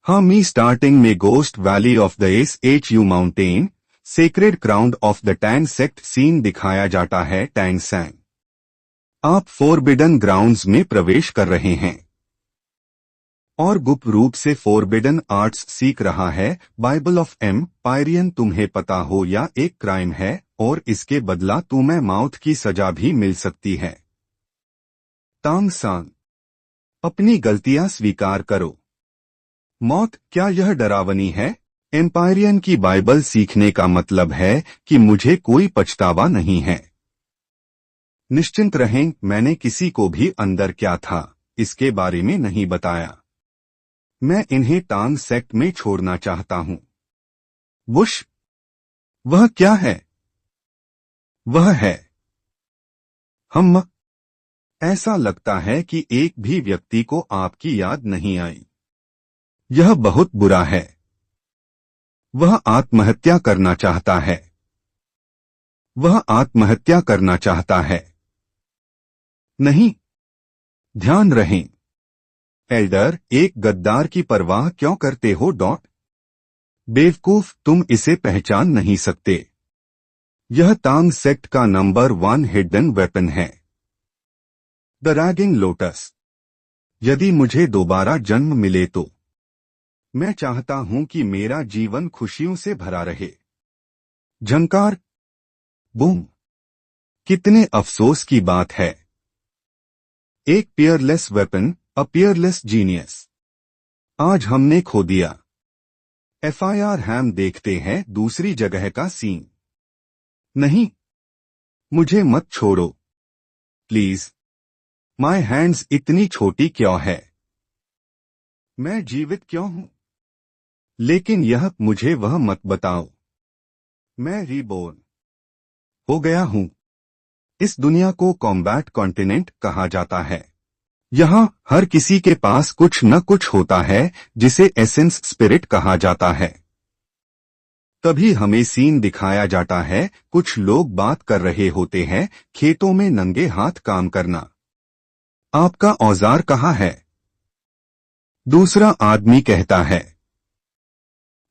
हाँ मी स्टार्टिंग में ghost valley of the SHU mountain sacred crown of the Tang sect scene दिखाया जाता है। टैंग सैंग आप फोरबिडन ग्राउंड्स में प्रवेश कर रहे हैं और गुप्त रूप से फोरबिडन आर्ट्स सीख रहा है। बाइबल ऑफ एम्पायरियन तुम्हें पता हो या एक क्राइम है और इसके बदला तुम्हें मौत की सजा भी मिल सकती है। तांग सांग अपनी गलतियां स्वीकार करो। मौत क्या यह डरावनी है? एम्पायरियन की बाइबल सीखने का मतलब है कि मुझे कोई पछतावा नहीं है। निश्चिंत रहें, मैंने किसी को भी अंदर क्या था इसके बारे में नहीं बताया। मैं इन्हें टांग सेक्ट में छोड़ना चाहता हूं। वुश वह क्या है? वह है हम। ऐसा लगता है कि एक भी व्यक्ति को आपकी याद नहीं आई। यह बहुत बुरा है। वह आत्महत्या करना चाहता है। वह आत्महत्या करना चाहता है। नहीं, ध्यान रहें। एल्डर, एक गद्दार की परवाह क्यों करते हो? बेवकूफ, तुम इसे पहचान नहीं सकते। यह तांग सेक्ट का नंबर 1 हिडन वेपन है। The ragging lotus. यदि मुझे दोबारा जन्म मिले तो मैं चाहता हूं कि मेरा जीवन खुशियों से भरा रहे। झंकार, बूम। कितने अफसोस की बात है। एक पियरलेस वेपन, अ पियरलेस जीनियस। आज हमने खो दिया। FIR हम देखते हैं दूसरी जगह का सीन। नहीं, मुझे मत छोड़ो प्लीज। माय हैंड्स इतनी छोटी क्यों है? मैं जीवित क्यों हूं? लेकिन यह मुझे वह मत बताओ। मैं रीबोर्न हो गया हूं। इस दुनिया को कॉम्बैट कॉन्टिनेंट कहा जाता है। यहाँ हर किसी के पास कुछ न कुछ होता है जिसे एसेंस स्पिरिट कहा जाता है। तभी हमें सीन दिखाया जाता है, कुछ लोग बात कर रहे होते हैं, खेतों में नंगे हाथ काम करना। आपका औजार कहाँ है? दूसरा आदमी कहता है,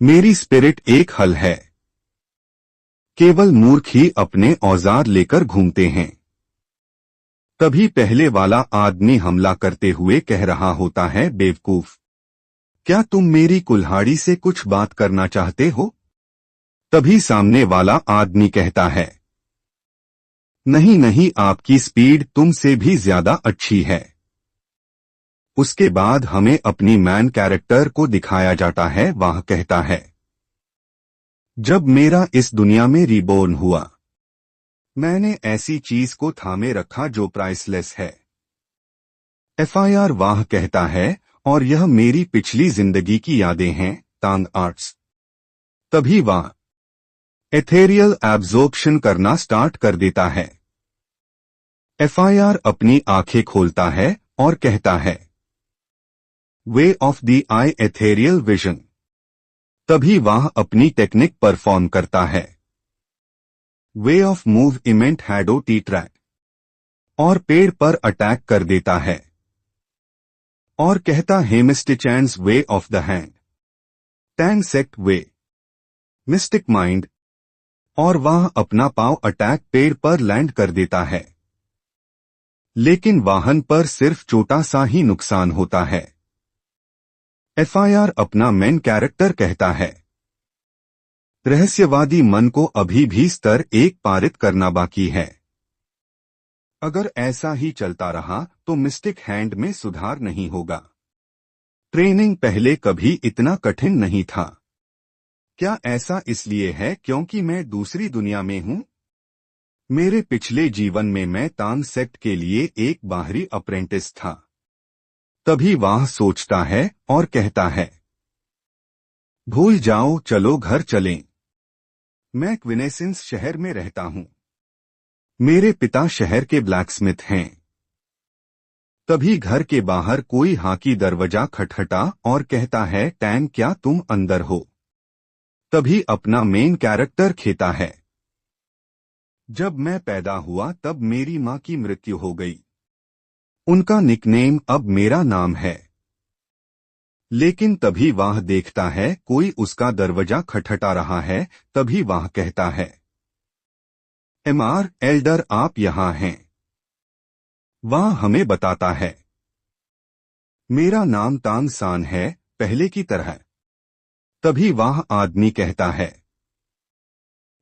मेरी स्पिरिट एक हल है। केवल मूर्ख ही अपने औजार लेकर घूमते हैं। तभी पहले वाला आदमी हमला करते हुए कह रहा होता है, बेवकूफ, क्या तुम मेरी कुल्हाड़ी से कुछ बात करना चाहते हो? तभी सामने वाला आदमी कहता है, नहीं नहीं, आपकी स्पीड तुमसे भी ज्यादा अच्छी है। उसके बाद हमें अपनी मैन कैरेक्टर को दिखाया जाता है। वह कहता है, जब मेरा इस दुनिया में रीबोर्न हुआ, मैंने ऐसी चीज को थामे रखा जो प्राइसलेस है। FIR वाह कहता है, और यह मेरी पिछली जिंदगी की यादें हैं। तांग आर्ट्स। तभी वह एथेरियल एब्जॉर्प्शन करना स्टार्ट कर देता है। FIR अपनी आंखें खोलता है और कहता है, way of the eye ethereal vision. तभी वह अपनी टेक्निक परफॉर्म करता है, वे ऑफ मूव इमेंट हैडो टी ट्रैक, और पेड़ पर अटैक कर देता है और कहता है, मिस्टिचैंस वे ऑफ द हैंड, टैंग सेक्ट वे, मिस्टिक माइंड, और वह अपना पांव अटैक पेड़ पर लैंड कर देता है। लेकिन वाहन पर सिर्फ छोटा सा ही नुकसान होता है। FIR अपना मेन कैरेक्टर कहता है, रहस्यवादी मन को अभी भी स्तर 1 पारित करना बाकी है। अगर ऐसा ही चलता रहा तो मिस्टिक हैंड में सुधार नहीं होगा। ट्रेनिंग पहले कभी इतना कठिन नहीं था। क्या ऐसा इसलिए है क्योंकि मैं दूसरी दुनिया में हूं? मेरे पिछले जीवन में मैं तांग सेक्ट के लिए एक बाहरी अप्रेंटिस था। तभी वह सोचता है और कहता है, भूल जाओ, चलो घर चलें। मैं क्विनेसेंस शहर में रहता हूं। मेरे पिता शहर के ब्लैकस्मिथ हैं। तभी घर के बाहर कोई हाकी दरवाजा खटखटा और कहता है, टैंग, क्या तुम अंदर हो? तभी अपना मेन कैरेक्टर कहता है, जब मैं पैदा हुआ तब मेरी मां की मृत्यु हो गई। उनका निकनेम अब मेरा नाम है। लेकिन तभी वह देखता है कोई उसका दरवाजा खटखटा रहा है। तभी वह कहता है, एमआर एल्डर, आप यहाँ हैं। वह हमें बताता है, मेरा नाम तांग सान है, पहले की तरह। तभी वह आदमी कहता है,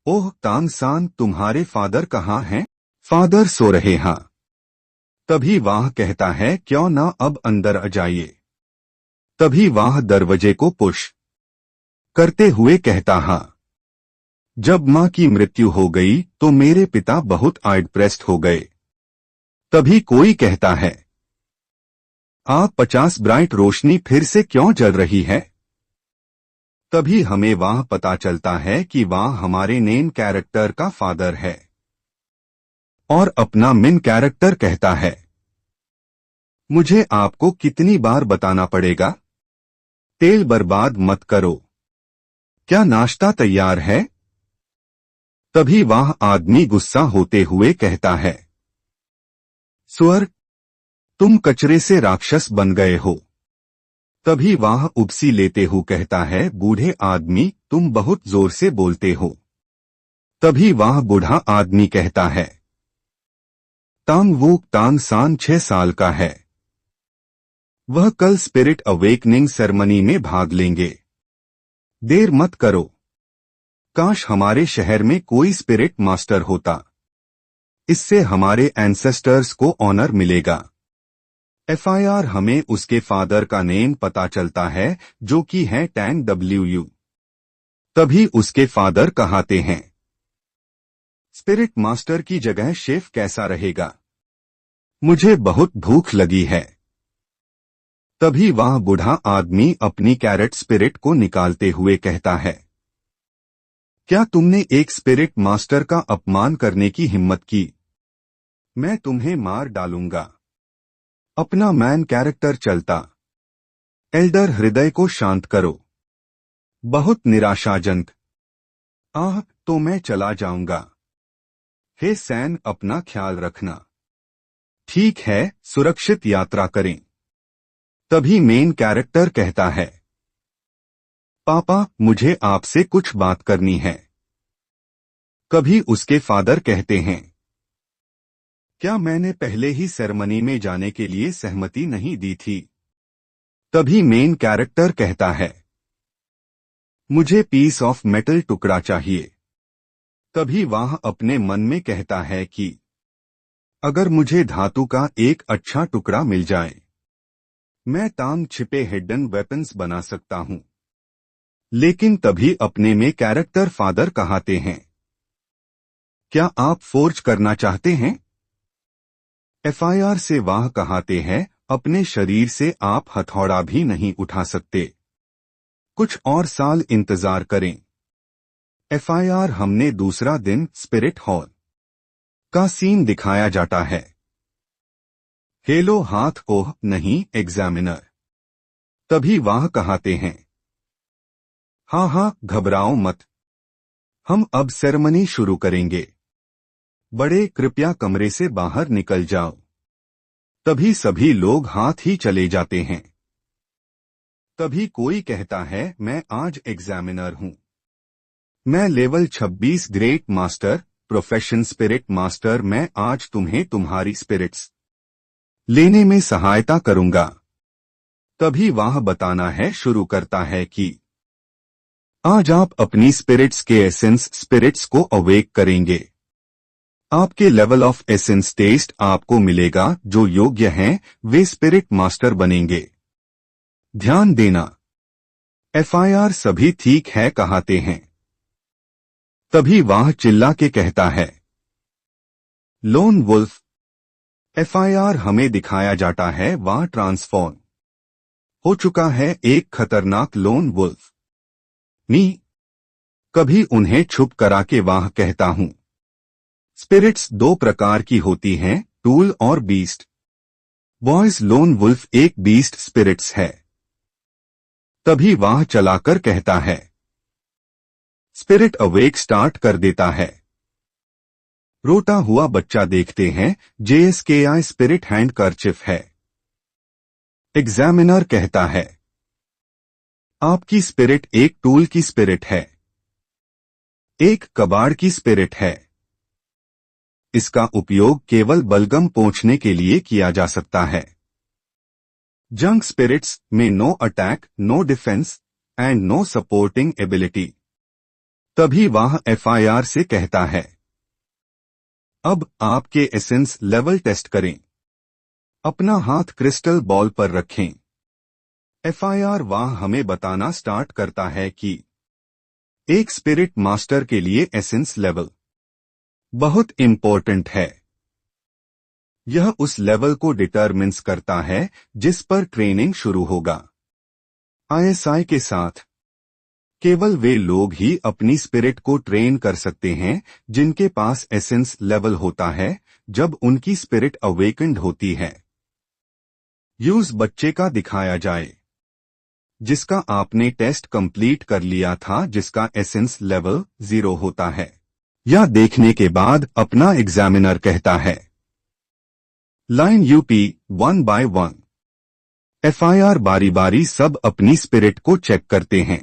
ओह तांग सान, तुम्हारे फादर कहाँ हैं? फादर सो रहे हैं। तभी वह कहता है, क्यों ना अब अंदर आ जाइए। तभी वह दरवाजे को पुश करते हुए कहता, हाँ, जब माँ की मृत्यु हो गई तो मेरे पिता बहुत डिप्रेस्ड हो गए। तभी कोई कहता है, आप 50 ब्राइट रोशनी फिर से क्यों जल रही है? तभी हमें वह पता चलता है कि वह हमारे मेन कैरेक्टर का फादर है। और अपना मेन कैरेक्टर कहता है, मुझे आपको कितनी बार बताना पड़ेगा? तेल बर्बाद मत करो। क्या नाश्ता तैयार है? तभी वह आदमी गुस्सा होते हुए कहता है, सुअर, तुम कचरे से राक्षस बन गए हो। तभी वह उपसी लेते हुए कहता है, बूढ़े आदमी, तुम बहुत जोर से बोलते हो। तभी वह बूढ़ा आदमी कहता है, तांग वूक तांग सान 6 साल का है। वह कल स्पिरिट अवेकनिंग सेरेमनी में भाग लेंगे। देर मत करो। काश हमारे शहर में कोई स्पिरिट मास्टर होता। इससे हमारे एंसेस्टर्स को ऑनर मिलेगा। एफआईआर हमें उसके फादर का नेम पता चलता है, जो कि है टैंग डब्ल्यू। तभी उसके फादर कहते हैं, स्पिरिट मास्टर की जगह शेफ कैसा रहेगा? मुझे बहुत भूख लगी है। तभी वह बूढ़ा आदमी अपनी कैरेट स्पिरिट को निकालते हुए कहता है, क्या तुमने एक स्पिरिट मास्टर का अपमान करने की हिम्मत की? मैं तुम्हें मार डालूंगा। अपना मैन कैरेक्टर चलता, एल्डर, हृदय को शांत करो। बहुत निराशाजनक। आह, तो मैं चला जाऊंगा। हे सैन, अपना ख्याल रखना। ठीक है, सुरक्षित यात्रा करें। तभी मेन कैरेक्टर कहता है, पापा, मुझे आपसे कुछ बात करनी है। कभी उसके फादर कहते हैं, क्या मैंने पहले ही सेरेमनी में जाने के लिए सहमति नहीं दी थी? तभी मेन कैरेक्टर कहता है, मुझे पीस ऑफ मेटल टुकड़ा चाहिए। तभी वह अपने मन में कहता है कि अगर मुझे धातु का एक अच्छा टुकड़ा मिल जाए, मैं तांग छिपे हिडन वेपन्स बना सकता हूं। लेकिन तभी अपने में कैरेक्टर फादर कहते हैं, क्या आप फोर्ज करना चाहते हैं? एफआईआर से वह कहते हैं, अपने शरीर से आप हथौड़ा भी नहीं उठा सकते। कुछ और साल इंतजार करें। एफआईआर हमने दूसरा दिन स्पिरिट हॉल का सीन दिखाया जाता है। हेलो हाथ, ओह नहीं, एग्जामिनर। तभी वह कहते हैं, हाँ हाँ, घबराओ मत, हम अब सेरेमनी शुरू करेंगे। बड़े, कृपया कमरे से बाहर निकल जाओ। तभी सभी लोग हाथ ही चले जाते हैं। तभी कोई कहता है, मैं आज एग्जामिनर हूं। मैं level 26 great master, profession spirit master. मैं आज तुम्हें तुम्हारी स्पिरिट्स लेने में सहायता करूंगा। तभी वह बताना है शुरू करता है कि आज आप अपनी स्पिरिट्स के एसेंस स्पिरिट्स को अवेक करेंगे। आपके लेवल ऑफ एसेंस टेस्ट आपको मिलेगा। जो योग्य हैं वे स्पिरिट मास्टर बनेंगे। ध्यान देना। एफआईआर सभी ठीक है कहते हैं। तभी वह चिल्ला के कहता है, लोन वुल्फ। एफआईआर हमें दिखाया जाता है वह ट्रांसफॉर्म हो चुका है एक खतरनाक लोन वुल्फ। कभी उन्हें छुप करा के वह कहता हूं, स्पिरिट्स 2 प्रकार की होती हैं, टूल और बीस्ट। बॉयज लोन वुल्फ एक बीस्ट स्पिरिट्स है। तभी वह चलाकर कहता है, स्पिरिट अवेक स्टार्ट कर देता है। रोता हुआ बच्चा देखते हैं, JSKI स्पिरिट हैंड कर्चिफ है। एग्जामिनर कहता है, आपकी स्पिरिट एक टूल की स्पिरिट है, एक कबाड़ की स्पिरिट है। इसका उपयोग केवल बलगम पहुंचने के लिए किया जा सकता है। जंक स्पिरिट्स में no attack, no defence and no supporting ability. तभी वह एफआईआर से कहता है, अब आपके एसेंस लेवल टेस्ट करें। अपना हाथ क्रिस्टल बॉल पर रखें। एफआईआर वह हमें बताना स्टार्ट करता है कि एक स्पिरिट मास्टर के लिए एसेंस लेवल बहुत इंपॉर्टेंट है। यह उस लेवल को डिटरमिन्स करता है जिस पर ट्रेनिंग शुरू होगा। आईएसआई के साथ केवल वे लोग ही अपनी स्पिरिट को ट्रेन कर सकते हैं जिनके पास एसेंस लेवल होता है जब उनकी स्पिरिट अवेकेंड होती है। यूज बच्चे का दिखाया जाए जिसका आपने टेस्ट कंप्लीट कर लिया था, जिसका एसेंस लेवल 0 होता है। यह देखने के बाद अपना एग्जामिनर कहता है, लाइन यूपी 1 by 1। एफआईआर बारी बारी सब अपनी स्पिरिट को चेक करते हैं।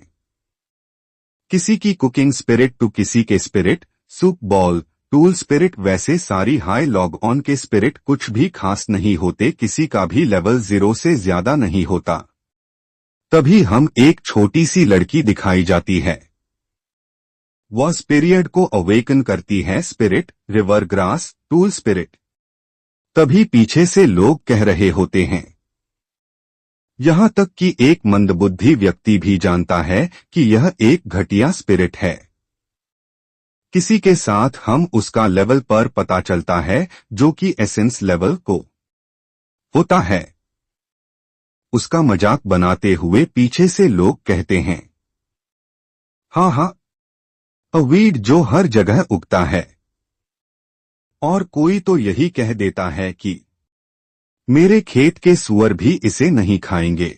किसी की कुकिंग स्पिरिट टू किसी के spirit, soup ball, tool spirit, वैसे सारी हाई लॉग ऑन के स्पिरिट कुछ भी खास नहीं होते, किसी का भी लेवल 0 से ज्यादा नहीं होता। तभी हम एक छोटी सी लड़की दिखाई जाती है। वह पीरियड को अवेकन करती है spirit, river grass, tool spirit. तभी पीछे से लोग कह रहे होते हैं, यहां तक कि एक मंदबुद्धि व्यक्ति भी जानता है कि यह एक घटिया स्पिरिट है। किसी के साथ हम उसका लेवल पर पता चलता है जो कि एसेंस लेवल को होता है। उसका मजाक बनाते हुए पीछे से लोग कहते हैं, हाँ, अवीड जो हर जगह उगता है। और कोई तो यही कह देता है कि मेरे खेत के सूअर भी इसे नहीं खाएंगे।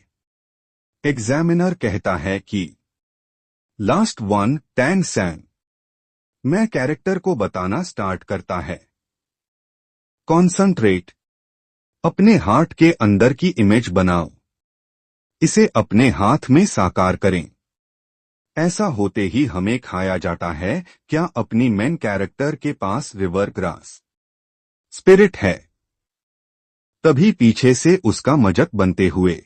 एग्जामिनर कहता है कि लास्ट वन, टैन सैन। मैं कैरेक्टर को बताना स्टार्ट करता है। कॉन्संट्रेट। अपने हार्ट के अंदर की इमेज बनाओ। इसे अपने हाथ में साकार करें। ऐसा होते ही हमें खाया जाता है। क्या अपनी मेन कैरेक्टर के पास रिवर ग्रास स्पिरिट है? तभी पीछे से उसका मजाक बनते हुए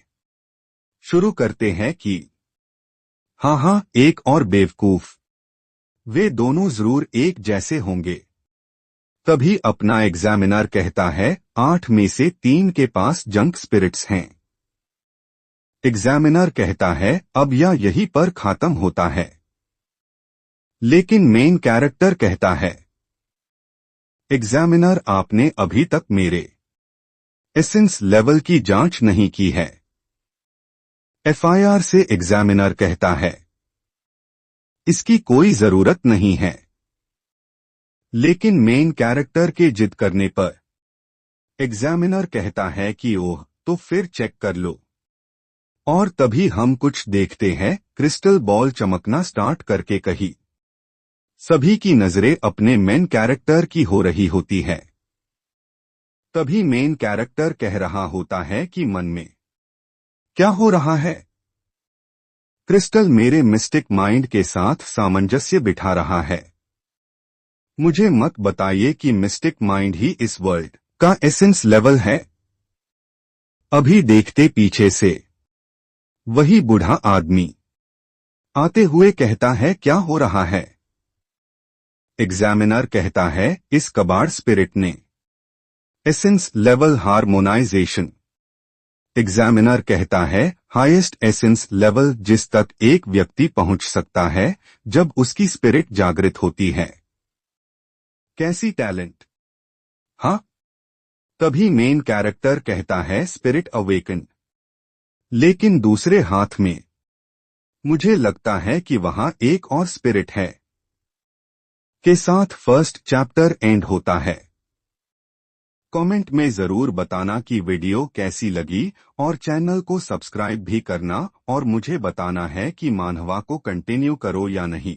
शुरू करते हैं कि हाँ, एक और बेवकूफ, वे दोनों जरूर एक जैसे होंगे। तभी अपना एग्जामिनर कहता है, 8 में से 3 के पास जंक स्पिरिट्स हैं। एग्जामिनर कहता है, अब यहीं पर खत्म होता है। लेकिन मेन कैरेक्टर कहता है, एग्जामिनर आपने अभी तक मेरे एसेंस लेवल की जांच नहीं की है। एफआईआर से एग्जामिनर कहता है, इसकी कोई जरूरत नहीं है। लेकिन मेन कैरेक्टर के जिद करने पर एग्जामिनर कहता है कि ओह, तो फिर चेक कर लो। और तभी हम कुछ देखते हैं, क्रिस्टल बॉल चमकना स्टार्ट करके कहीं सभी की नजरें अपने मेन कैरेक्टर की हो रही होती है। तभी मेन कैरेक्टर कह रहा होता है कि मन में क्या हो रहा है? क्रिस्टल मेरे मिस्टिक माइंड के साथ सामंजस्य बिठा रहा है। मुझे मत बताइए कि मिस्टिक माइंड ही इस वर्ल्ड का एसेंस लेवल है। अभी देखते पीछे से वही बूढ़ा आदमी आते हुए कहता है, क्या हो रहा है? एग्जामिनर कहता है, इस कबाड़ स्पिरिट ने एसेंस लेवल हार्मोनाइजेशन। एग्जामिनर कहता है, हाईएस्ट एसेंस लेवल जिस तक एक व्यक्ति पहुंच सकता है जब उसकी स्पिरिट जागृत होती है। कैसी टैलेंट? हाँ। तभी मेन कैरेक्टर कहता है, स्पिरिट अवेकन। लेकिन दूसरे हाथ में मुझे लगता है कि वहां एक और स्पिरिट है। के साथ फर्स्ट चैप्टर एंड होता है। कमेंट में जरूर बताना कि वीडियो कैसी लगी और चैनल को सब्सक्राइब भी करना और मुझे बताना है कि मानवा को कंटिन्यू करो या नहीं।